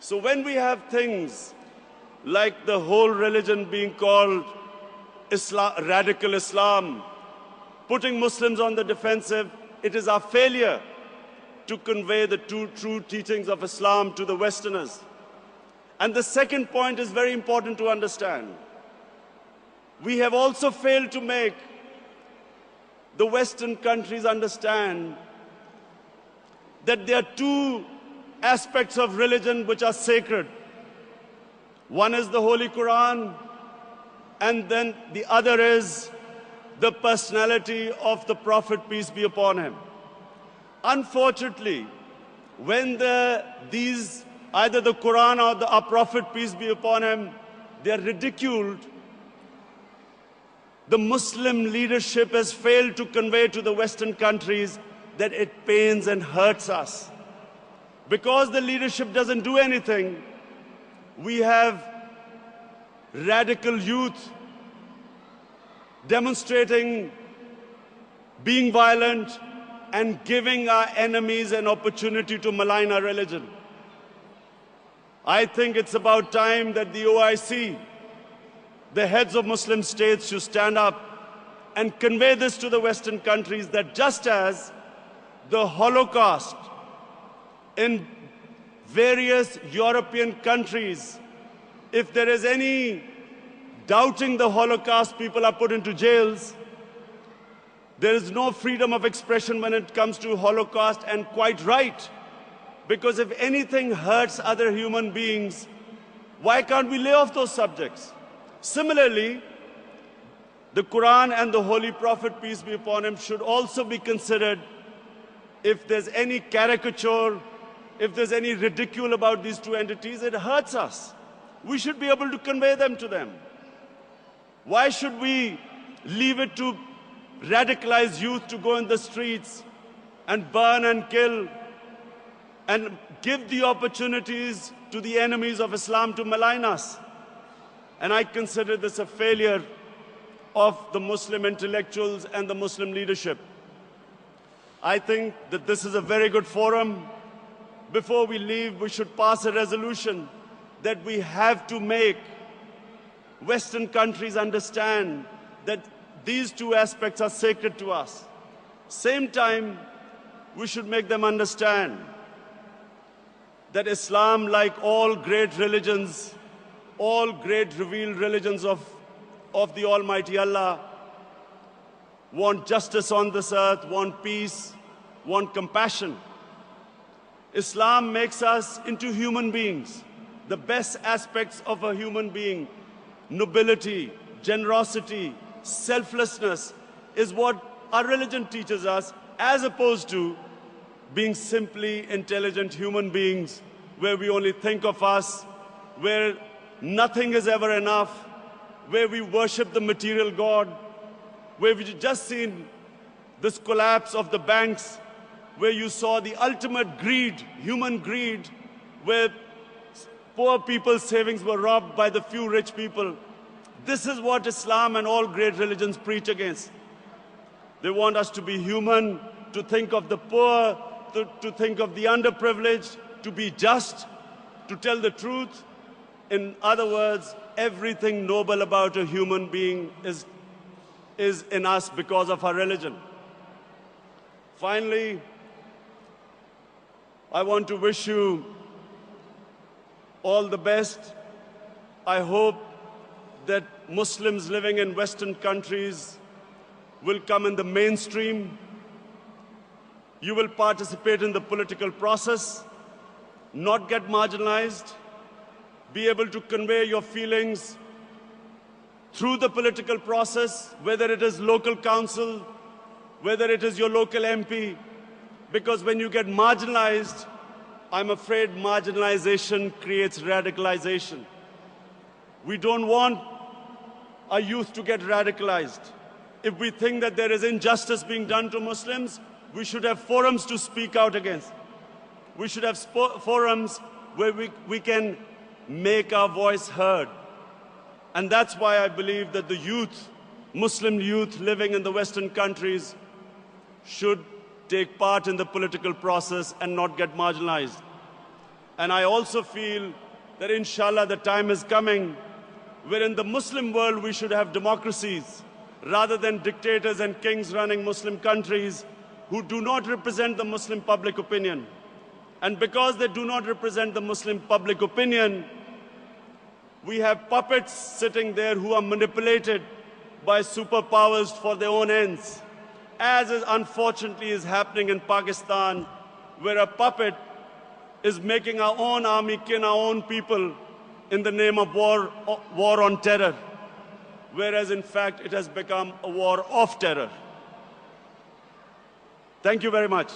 So when we have things like the whole religion being called Islam, radical Islam, putting Muslims on the defensive, it is our failure to convey the true teachings of Islam to the Westerners. And the second point is very important to understand. We have also failed to make the Western countries understand that there are two aspects of religion which are sacred. One is the Holy Quran, and then the other is the personality of the Prophet, peace be upon him. Unfortunately, when either the Quran or our Prophet, peace be upon him, they are ridiculed, the Muslim leadership has failed to convey to the Western countries that it pains and hurts us. Because the leadership doesn't do anything, we have radical youth demonstrating, being violent, and giving our enemies an opportunity to malign our religion. I think it's about time that the OIC, the heads of Muslim states, should stand up and convey this to the Western countries, that just as the Holocaust in various European countries, if there is any doubting the Holocaust, people are put into jails. There is no freedom of expression when it comes to Holocaust, and quite right. Because if anything hurts other human beings, why can't we lay off those subjects? Similarly, the Quran and the Holy Prophet, peace be upon him, should also be considered. If there's any caricature, if there's any ridicule about these two entities, it hurts us. We should be able to convey them to them. Why should we leave it to radicalized youth to go in the streets and burn and kill and give the opportunities to the enemies of Islam to malign us? And I consider this a failure of the Muslim intellectuals and the Muslim leadership. I think that this is a very good forum. Before we leave, we should pass a resolution that we have to make Western countries understand that these two aspects are sacred to us. Same time, we should make them understand that Islam, like all great religions, all great revealed religions of the Almighty Allah, want justice on this earth, want peace, want compassion. Islam makes us into human beings. The best aspects of a human being, nobility, generosity, selflessness, is what our religion teaches us, as opposed to being simply intelligent human beings where we only think of us, where nothing is ever enough, where we worship the material God, where we've just seen this collapse of the banks, where you saw the ultimate greed, human greed, where poor people's savings were robbed by the few rich people. This is what Islam and all great religions preach against. They want us to be human, to think of the poor, to think of the underprivileged, to be just, to tell the truth. In other words, everything noble about a human being is in us because of our religion. Finally, I want to wish you all the best. I hope that Muslims living in Western countries will come in the mainstream. You will participate in the political process, not get marginalized, be able to convey your feelings through the political process, whether it is local council, whether it is your local MP, because when you get marginalized, I'm afraid marginalization creates radicalization. We don't want our youth to get radicalized. If we think that there is injustice being done to Muslims, we should have forums to speak out against. We should have forums where we can make our voice heard. And that's why I believe that the youth, Muslim youth living in the Western countries, should take part in the political process and not get marginalized. And I also feel that inshallah the time is coming where in the Muslim world we should have democracies rather than dictators and kings running Muslim countries who do not represent the Muslim public opinion. And because they do not represent the Muslim public opinion, we have puppets sitting there who are manipulated by superpowers for their own ends, as is unfortunately is happening in Pakistan, where a puppet is making our own army kill our own people in the name of war on terror, whereas in fact it has become a war of terror. Thank you very much.